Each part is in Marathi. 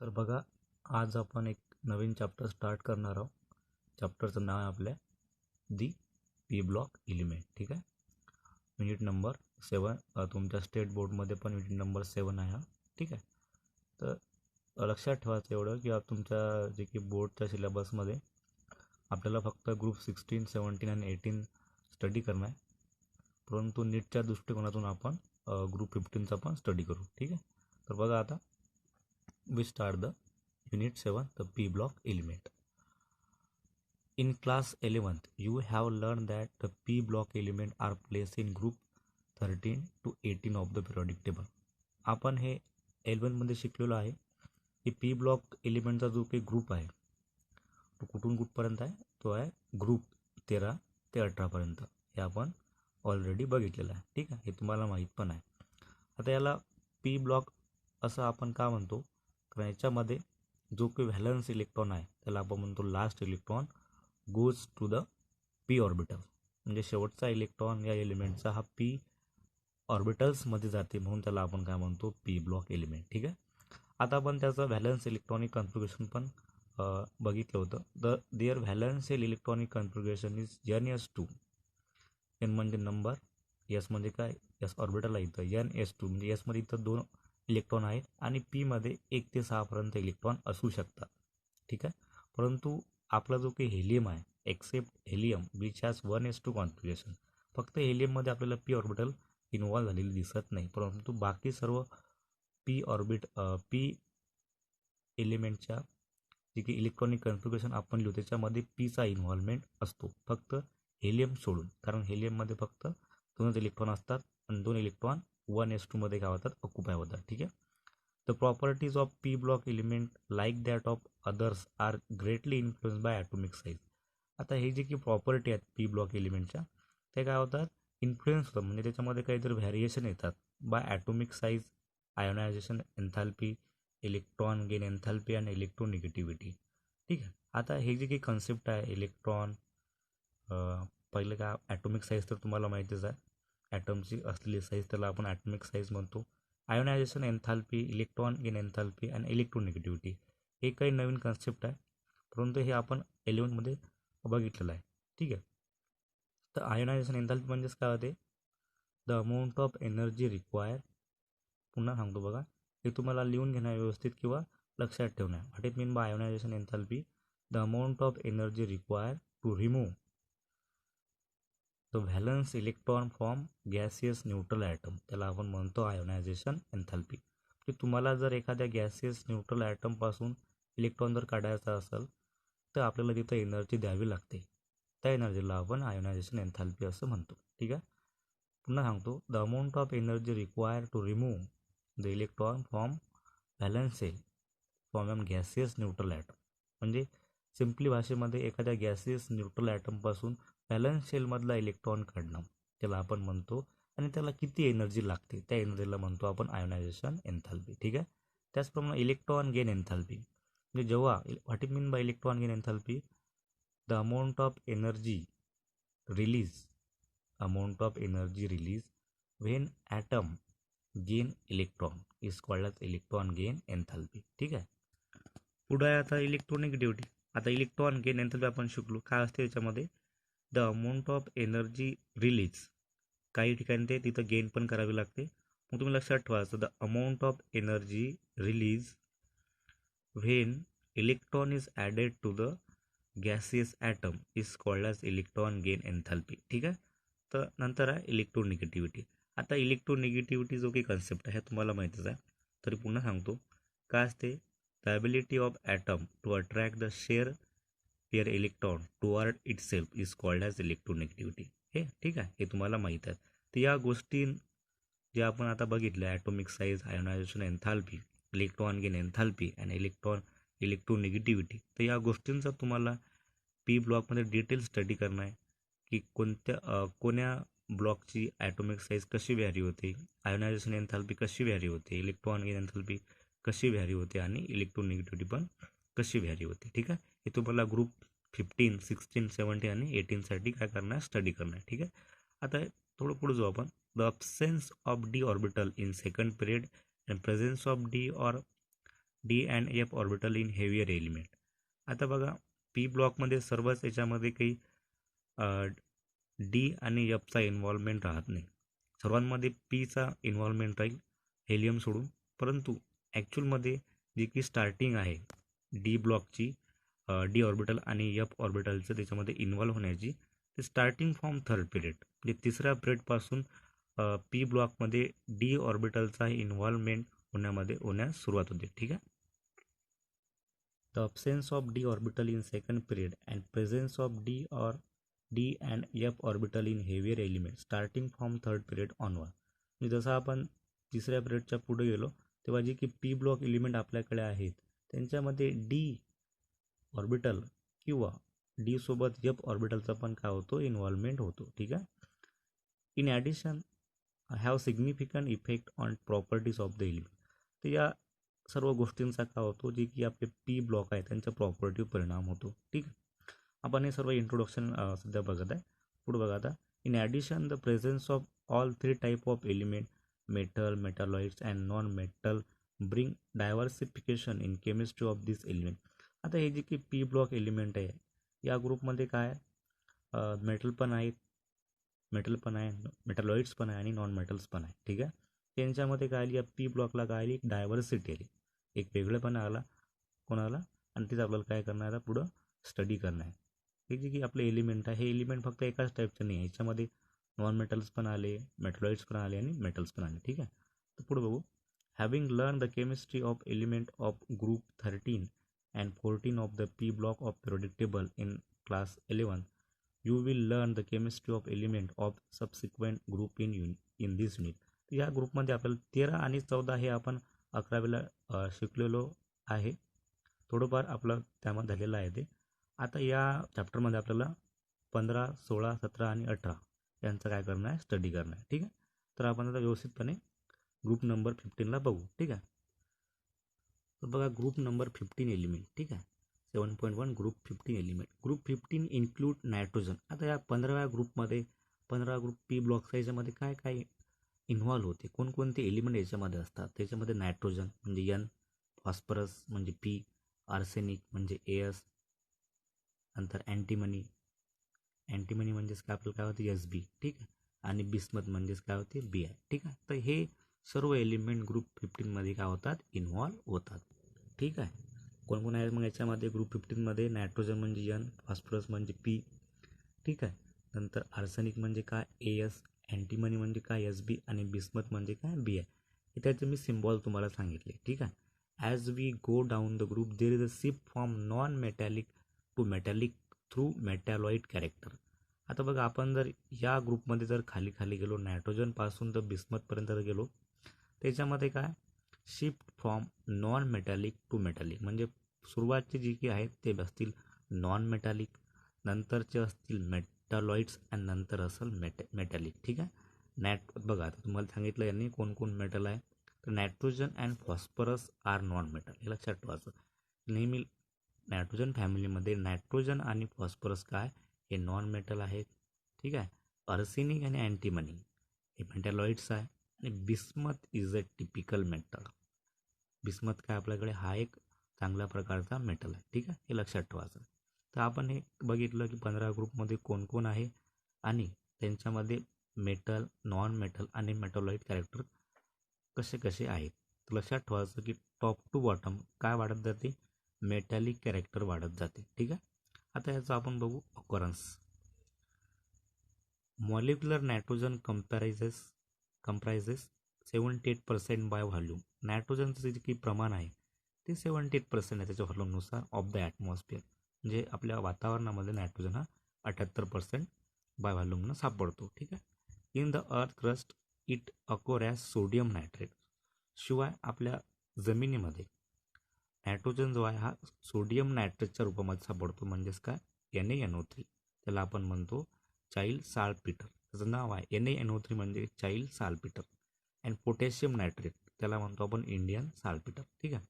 तर बघा, आज आपण एक नवीन चॅप्टर स्टार्ट करणार आहोत. चॅप्टरचं नाव आहे आपल्या दी पी ब्लॉक एलिमेंट. ठीक आहे. Unit number 7. तुमच्या स्टेट बोर्डमध्ये पण युनिट नंबर 7 आहे हा. ठीक आहे. तर लक्षात ठेवायचं एवढं की तुमच्या जे की बोर्डच्या सिलेबसमध्ये आपल्याला फक्त ग्रुप 16, 17 आणि 18 स्टडी करणं आहे. परंतु नीटच्या दृष्टिकोनातून आपण ग्रुप 15चा पण स्टडी करू. ठीक आहे. तर बघा आता we start the unit 7, the p block element. In class 11th you have learned that the p block element are placed in group 13 to 18 of the periodic table. आपण हे 11 मध्ये शिकलेलो आहे की पी ब्लॉक एलिमेंटचा जो काही ग्रुप आहे तो कुठून कुठपर्यंत आहे, तो आहे ग्रुप 13 ते 18 पर्यंत. हे आपण ऑलरेडी बघितलेलं आहे. ठीक आहे. हे तुम्हाला माहीत पण आहे. आता याला पी ब्लॉक असं आपण का म्हणतो, कारण याच्यामध्ये जो काही व्हॅलन्स इलेक्ट्रॉन आहे त्याला आपण म्हणतो last electron goes to the P orbital. म्हणजे शेवटचा इलेक्ट्रॉन या एलिमेंटचा हा पी ऑर्बिटल्समध्ये जाते, म्हणून त्याला आपण काय म्हणतो, पी ब्लॉक एलिमेंट. ठीक आहे. आता आपण त्याचं व्हॅलन्स इलेक्ट्रॉनिक कॉन्फिगरेशन पण बघितलं होतं. The their valence electronic configuration is NS2. N म्हणजे नंबर, एस म्हणजे काय, एस ऑर्बिटल आहे इथं NS2, म्हणजे एसमध्ये इथं 2 इलेक्ट्रॉन आहेत आणि पीमध्ये 1 ते 6 पर्यंत इलेक्ट्रॉन असू शकतात. ठीक आहे. परंतु आपला जो काही हेलियम आहे, except helium which has 1s2 configuration, फक्त हेलियममध्ये आपल्याला पी ऑर्बिटल इन्व्हॉल्व झालेली दिसत नाही. परंतु बाकी सर्व पी एलिमेंटच्या जे की इलेक्ट्रॉनिक कॉन्फिगरेशन आपण लिहू त्याच्यामध्ये पीचा इन्व्हॉल्वमेंट असतो, फक्त हेलियम सोडून. कारण हेलियममध्ये फक्त 2च इलेक्ट्रॉन असतात आणि 2 इलेक्ट्रॉन 1s2 मध्ये काय होतात, ऑक्युपाय होतात. ठीक आहे. The properties of P block element like that of others are greatly influence by atomic size. आता हे जे की प्रॉपर्टी आहेत पी ब्लॉक एलिमेंटच्या, ते काय होतात, इन्फ्लुएन्स होतात, म्हणजे त्याच्यामध्ये काहीतरी व्हॅरिएशन येतात by atomic size, ionization enthalpy, electron gain enthalpy आणि इलेक्ट्रोनिगेटिव्हिटी. ठीक आहे. आता हे जे काही कन्सेप्ट आहे इलेक्ट्रॉन, पहिलं काय, ॲटॉमिक साईज तर तुम्हाला माहितीच आहे, ॲटमची असलेली साईज त्याला आपण ॲटॉमिक साईज म्हणतो. Ionization enthalpy, electron gain enthalpy आणि इलेक्ट्रोनिगेटिव्हिटी हे काही नवीन कन्सेप्ट आहे, परंतु हे आपण 11मध्ये बघितलेलं आहे. ठीक आहे. तर आयोनायझेशन एन्थॅल्पी म्हणजेच काय होते, the amount of energy require. पुन्हा सांगतो बघा, हे तुम्हाला लिहून घेणं व्यवस्थित किंवा लक्षात ठेवणं. What it mean by ionization enthalpy, the amount of energy require to remove the valence electron from gaseous neutral atom, त्याला आपण म्हणतो आयोनायझेशन एन्थॅल्पी. की तुम्हाला जर एखाद्या गॅसियस न्यूट्रल ॲटमपासून इलेक्ट्रॉन जर काढायचा असेल तर आपल्याला तिथं एनर्जी द्यावी लागते. त्या एनर्जीला आपण आयोनायझेशन एन्थॅल्पी असं म्हणतो. ठीक आहे. पुन्हा सांगतो, the amount of energy require to remove the electron from valence shell from um gaseous neutral atom. म्हणजे सिम्पली भाषेमध्ये एखाद्या गॅसियस न्यूट्रल ॲटमपासून व्हॅलन्स सेलमधला इलेक्ट्रॉन काढणं, त्याला आपण म्हणतो, आणि त्याला किती एनर्जी लागते त्या एनर्जीला म्हणतो आपण आयोनायझेशन एन्थॅल्पी. ठीक आहे. त्याचप्रमाणे इलेक्ट्रॉन गेन एन्थॅल्पी, म्हणजे जेव्हा, what it mean by electron gain enthalpy, the amount of energy release when atom gain electron is called as electron gain enthalpy. ठीक आहे. पुढे आहे आता इलेक्ट्रोनिगेटिव्हिटी. आता इलेक्ट्रॉन गेन एन्थॅल्पी आपण शिकलो, काय असते त्याच्यामध्ये, the amount of energy release, काही ठिकाणी ते तिथं गेन पण करावी लागते. मग तुम्ही लक्षात ठेवायचं, the amount of energy release when electron is added to the gaseous atom is called as electron gain enthalpy. ठीक आहे. तर नंतर आहे इलेक्ट्रोनिगेटिव्हिटी. आता इलेक्ट्रोनिगेटिव्हिटी जो काही कन्सेप्ट आहे तुम्हाला माहितीच आहे, तरी पुन्हा सांगतो, काय असते, the ability of atom to attract the share pair electron toward itself is called as electronegativity. हे ठीक आहे, हे तुम्हाला माहीत आहे. तर या गोष्टी जे आपण आता बघितल्या, atomic size, ionization enthalpy, electron gain enthalpy आणि इलेक्ट्रोनिगेटिव्हिटी, तर या गोष्टींचा तुम्हाला पी ब्लॉकमध्ये डिटेल स्टडी करणं आहे की कोण्या ब्लॉकची ॲटॉमिक साईज कशी व्हॅरी होते, आयोनायझेशन एन्थॅल्पी कशी व्हॅरी होते, इलेक्ट्रॉन गेन एन्थॅल्पी कशी व्हॅरी होते आणि इलेक्ट्रोनिगेटिव्हिटी पण कशी व्हॅरी होते. ठीक आहे. हे तुम्हाला ग्रुप 15, 16, 17 आणि 18साठी काय करणार, स्टडी करणार. ठीक आहे. आता थोडं पुढे जाऊ आपण. The absence of d orbital in second period and presence of d or D and F orbital in heavier element. आता बघा पी ब्लॉकमध्ये सर्वच याच्यामध्ये काही डी आणि एफचा इन्व्हॉल्वमेंट राहत नाही. सर्वांमध्ये पीचा इन्व्हॉल्वमेंट राहील हेलियम सोडून. परंतु ॲक्च्युअलमध्ये जी की स्टार्टिंग आहे डी ब्लॉकची, डी ऑर्बिटल आणि एफ ऑर्बिटलचं त्याच्यामध्ये इन्व्हॉल्व होण्याची, ते स्टार्टिंग फ्रॉम थर्ड पिरियड म्हणजे तिसऱ्या पिरियडपासून पी ब्लॉकमध्ये डी ऑर्बिटलचा इन्व्हॉल्वमेंट होण्यास सुरुवात होते. ठीक आहे. The absence of d orbital in second period and presence of d and f orbital in heavier element starting from third period onward. म्हणजे जसं आपण तिसऱ्या पिरियडच्या पुढे गेलो तेव्हा जे की पी ब्लॉक एलिमेंट आपल्याकडे आहेत त्यांच्यामध्ये डी ऑर्बिटल किंवा डी सोबत एफ ऑर्बिटलचा पण काय होतो, इन्व्हॉल्वमेंट होतो. ठीक आहे. In addition have significant effect on properties of the element. तर या सर्व गोष्टींचा काय होतो, जे की आपले पी ब्लॉक आहे त्यांच्या प्रॉपर्टीवर परिणाम होतो. ठीक आहे. आपण हे सर्व इंट्रोडक्शन सध्या बघत आहे. पुढे बघा आता. In addition the presence of all three type of element metal, metalloids and non metal bring diversification in chemistry of this element. आता हे जे की पी ब्लॉक एलिमेंट आहे या ग्रुपमध्ये काय मेटल पण आहेत, मेटॅलॉइड्स पण आहे आणि नॉन मेटल्स पण आहे. ठीक आहे. त्यांच्यामध्ये काय आली, या पी ब्लॉकला काय आली, डायव्हर्सिटी आली, एक वेगळेपणा आला कोणाला, आणि तेच आपल्याला काय करणार आहे पुढं स्टडी करणार आहे. हे जे की आपले एलिमेंट आहे हे एलिमेंट फक्त एकाच टाईपचं नाही आहे, याच्यामध्ये नॉन मेटल्स पण आले, मेटॅलॉइड्स पण आले आणि मेटल्स पण आले. ठीक आहे. तर पुढे बघू. Having learn the chemistry of element of group 13 and 14 of the P block of periodic table in class 11 you will learn the chemistry of element of subsequent group in this unit. या ग्रुपमध्ये आपल्याला 13 आणि 14 हे आपण 11वीला शिकलेलो आहे, थोडंफार आपलं त्यामध्ये झालेलं आहे ते. आता या चॅप्टरमध्ये आपल्याला 15, 16, 17 आणि 18 यांचं काय करणार आहे, स्टडी करणार आहे. ठीक आहे. तर आपण आता व्यवस्थितपणे ग्रुप नंबर 15ला बघू. ठीक आहे. तर बघा ग्रुप नंबर 15 एलिमेंट. ठीक आहे. 7.1 group 15 element. Group 15 include nitrogen. आता या 15व्या ग्रुपमध्ये 15 ग्रुप पी ब्लॉक्स याच्यामध्ये काय काय इन्व्हॉल्व होते, कोणकोणते एलिमेंट याच्यामध्ये असतात. त्याच्यामध्ये नायट्रोजन म्हणजे एन, फॉस्फरस म्हणजे पी, आर्सेनिक म्हणजे एस, नंतर अँटीमनी म्हणजेच काय आपल्याला काय होते, एस बी. ठीक आहे. आणि बिस्मथ म्हणजेच काय होते, बी आहे. ठीक आहे. तर हे सर्व एलिमेंट ग्रुप 15मध्ये काय होतात, इन्व्हॉल्व होतात. ठीक आहे. कोण आहे मग याच्यामध्ये ग्रुप 15मध्ये, नायट्रोजन म्हणजे एन, फॉस्फरस म्हणजे पी. ठीक आहे. नंतर आर्सेनिक म्हणजे काय, ए एस, अँटीमनी म्हणजे काय, एस बी, आणि बिस्मथ म्हणजे काय, बी आहे. हे त्याचे मी सिम्बॉल तुम्हाला सांगितले. ठीक आहे. As we go down the group there is a shift from non metallic to metallic through metalloid character. आता बघा आपण जर या ग्रुपमध्ये जर खाली गेलो, नायट्रोजनपासून तर बिस्मथपर्यंत जर गेलो, त्याच्यामध्ये काय shift from non metallic to metallic, म्हणजे सुरुवातचे जे की आहेत ते असतील नॉन मेटॅलिक, नंतरचे असतील मेटॅलॉइड्स आणि नंतर असेल मेटॅलिक. ठीक आहे. बघा आता तुम्हाला सांगितलं यांनी कोण मेटल आहे, तर nitrogen and phosphorus are non metal. हे लक्षात ठेवायचं नेहमी. नायट्रोजन फॅमिलीमध्ये नायट्रोजन आणि फॉस्फरस काय हे नॉन मेटल आहेत. ठीक आहे. आर्सेनिक आणि अँटीमनी हे मेटॅलॉइड्स आहे, आणि bismuth is a typical metal. Bismuth काय आपल्याकडे हा एक चांगल्या प्रकारचा मेटल आहे. ठीक आहे. हे लक्षात ठेवायचं. तर आपण हे बघितलं की 15 ग्रुपमध्ये कोण आहे आणि त्यांच्यामध्ये मेटल, नॉन मेटल आणि मेटॅलॉइड कॅरेक्टर कसे आहेत. तर लक्षात ठेवायचं की टॉप टू बॉटम काय वाढत जाते, मेटॅलिक कॅरेक्टर वाढत जाते. ठीक आहे. आता याचं आपण बघू occurrence. Molecular nitrogen comprises 78% by volume. नायट्रोजनचं जे काही प्रमाण आहे ते 78% आहे त्याच्या व्हॉल्यूमनुसार ऑफ द ॲटमॉस्फिअर. म्हणजे आपल्या वातावरणामध्ये नायट्रोजन हा 78% बाय व्हॉल्यूमनं सापडतो. ठीक आहे. In the earth crust it acore as sodium nitrate. शिवाय आपल्या जमिनीमध्ये नायट्रोजन जो आहे हा सोडियम नायट्रेटच्या रूपामध्ये सापडतो, म्हणजेच काय NaNO3. त्याला आपण म्हणतो चाइल्ड साल्टपीटर. त्याचं नाव आहे NaNO3 म्हणजे child saltpetre. And potassium nitrate त्याला म्हणतो आपण इंडियन साल्टपीटर. ठीक आहे.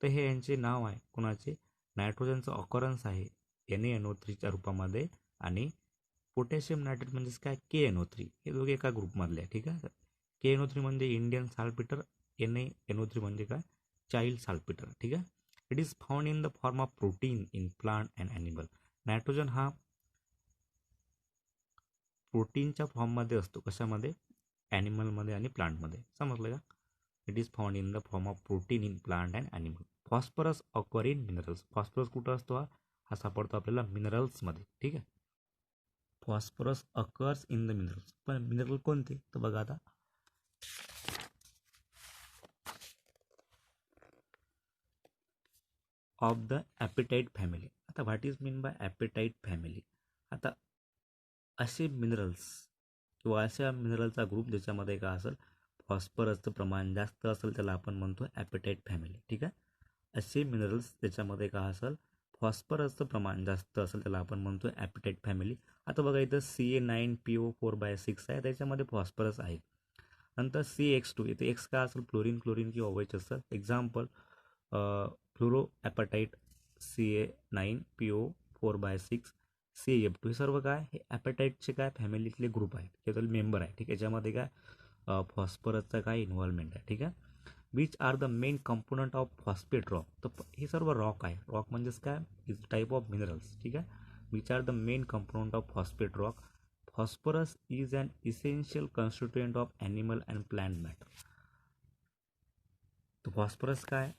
तर हे यांचे नाव आहे कोणाचे, नायट्रोजनचं ऑकरन्स आहे NaNO3च्या रूपामध्ये, आणि पोटॅशियम नायट्रेट म्हणजेच काय KNO3. हे दोघे एका ग्रुपमधले आहे. ठीक आहे. KNO3 म्हणजे इंडियन साल्टपीटर, NaNO3 म्हणजे काय चाइल्ड साल्टपेटर, ठीक आहे. It is found in the form of protein in plant and animal. Nitrogen हा प्रोटीनच्या फॉर्ममध्ये असतो, कशामध्ये, ॲनिमलमध्ये आणि प्लांटमध्ये, समजलं का. It is found in the form of protein in plant and animal. Phosphorus occur in minerals. Phosphorus कुठं असतो, हा सापडतो आपल्याला मिनरल्समध्ये, ठीक आहे. Phosphorus occurs in the minerals. पण मिनरल कोणते, तर बघा आता, ऑफ द ॲपेटाईट फॅमिली. आता what is mean by apatite family. आता असे मिनरल्स किंवा अशा मिनरलचा ग्रुप ज्याच्यामध्ये काय असेल, फॉस्फरसचं प्रमाण जास्त असेल, त्याला आपण म्हणतो ॲपेटाईट फॅमिली, ठीक आहे. असे मिनरल्स त्याच्यामध्ये काय असेल, फॉस्फरसचं प्रमाण जास्त असेल, त्याला आपण म्हणतो ॲपेटाईट फॅमिली. आता बघा इथं CA9PO4/6 आहे, त्याच्यामध्ये फॉस्फरस आहे. नंतर CX2, इथे एक्स काय असेल, क्लोरीन, क्लोरीन किंवा OH असेल. एक्झाम्पल फ्लोरो ॲपेटाईट CA9PO4/6, CF2, हे सर्व काय, हे ॲपेटाईटचे काय फॅमिलीतले ग्रुप आहेत, त्याच्यातले मेंबर आहे, ठीक आहे. याच्यामध्ये काय फॉस्फरसचा काय इन्व्हॉल्वमेंट आहे, ठीक आहे. Which are the main component of phosphate rock. तर हे सर्व रॉक आहे. रॉक म्हणजेच काय, इज टाईप ऑफ मिनरल्स, ठीक आहे. Which are the main component of phosphate rock. Phosphorus is an essential constituent of animal and plant matter. तर फॉस्फरस काय,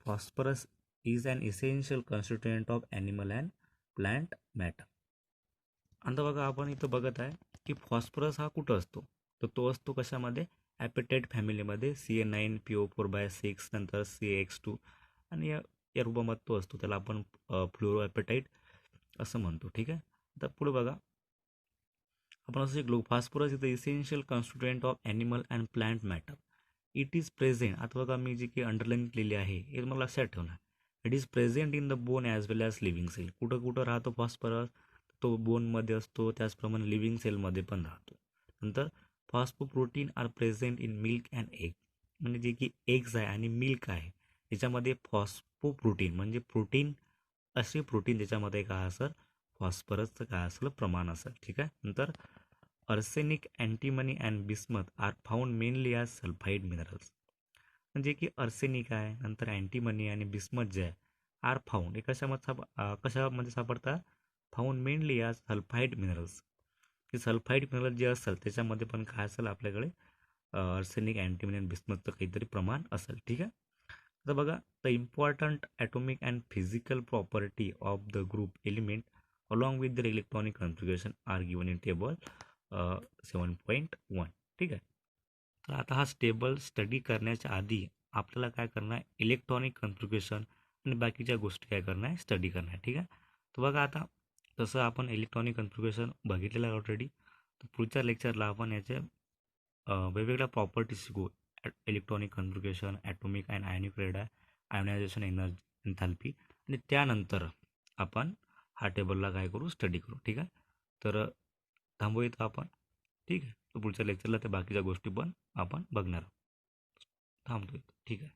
phosphorus is an essential constituent of animal and plant matter. आता बघा आपण इथं बघत आहे की फॉस्फरस हा कुठं असतो, तर तो असतो कशामध्ये, ॲपेटाईट फॅमिलीमध्ये, CA9PO4/6, नंतर CX2, आणि या रूपामध्ये तो असतो, त्याला आपण फ्लोरो ॲपेटाईट असं म्हणतो, ठीक आहे. आता पुढे बघा आपण असं शिकलो, phosphorus is the essential constituent of animal and plant matter. It is present. आता बघा मी जी काही अंडरलाईन केलेली आहे हे मला लक्षात ठेवणार. It is present in the bone as well as living cell. कुठं कुठं राहतो फॉस्फरस, तो बोनमध्ये असतो, त्याचप्रमाणे लिव्हिंग सेलमध्ये पण राहतो. नंतर phosphoprotein are present in milk and egg. म्हणजे जे की एग्स आहे आणि मिल्क आहे त्याच्यामध्ये फॉस्फोप्रोटीन म्हणजे प्रोटीन, असे प्रोटीन ज्याच्यामध्ये काय असेल, फॉस्फरसचं काय असेल प्रमाण असेल, ठीक आहे. नंतर arsenic, antimony and bismuth are found mainly as sulphide minerals. म्हणजे की अर्सेनिक आहे, नंतर अँटीमनी आणि बिस्मथ जे आहे, आर फाउंड, हे कशामध्ये सापडतात, found mainly as sulphide minerals. की सल्फाईड मिनरल जे असेल त्याच्यामध्ये पण काय असेल आपल्याकडे, अर्सेनिक, अँटीमनी आणि बिस्मथचं काहीतरी प्रमाण असेल, ठीक आहे. आता बघा, the important atomic and physical property of the group element along with the electronic configuration are given in table 7.1, ठीक आहे. तर आता हा टेबल स्टडी करण्याच्या आधी आपल्याला काय करणार आहे, इलेक्ट्रॉनिक कॉन्फिगरेशन आणि बाकीच्या गोष्टी काय करणार आहे, स्टडी करणार आहे, ठीक आहे. तर बघा आता तसं आपण इलेक्ट्रॉनिक कॉन्फिगरेशन बघितलेलं आहे ऑलरेडी. तर पुढच्या लेक्चरला आपण याचे वेगवेगळ्या प्रॉपर्टीज शिकू. Electronic configuration, atomic and ionic radii, ionisation energy, enthalpy, आणि त्यानंतर आपण हा टेबलला काय करू, स्टडी करू, ठीक आहे. तर थांबू इथं आपण, ठीक आहे. तर पुढच्या लेक्चरला त्या बाकीच्या गोष्टी पण आपण बघणार आहोत. थांबतो इथं, ठीक आहे.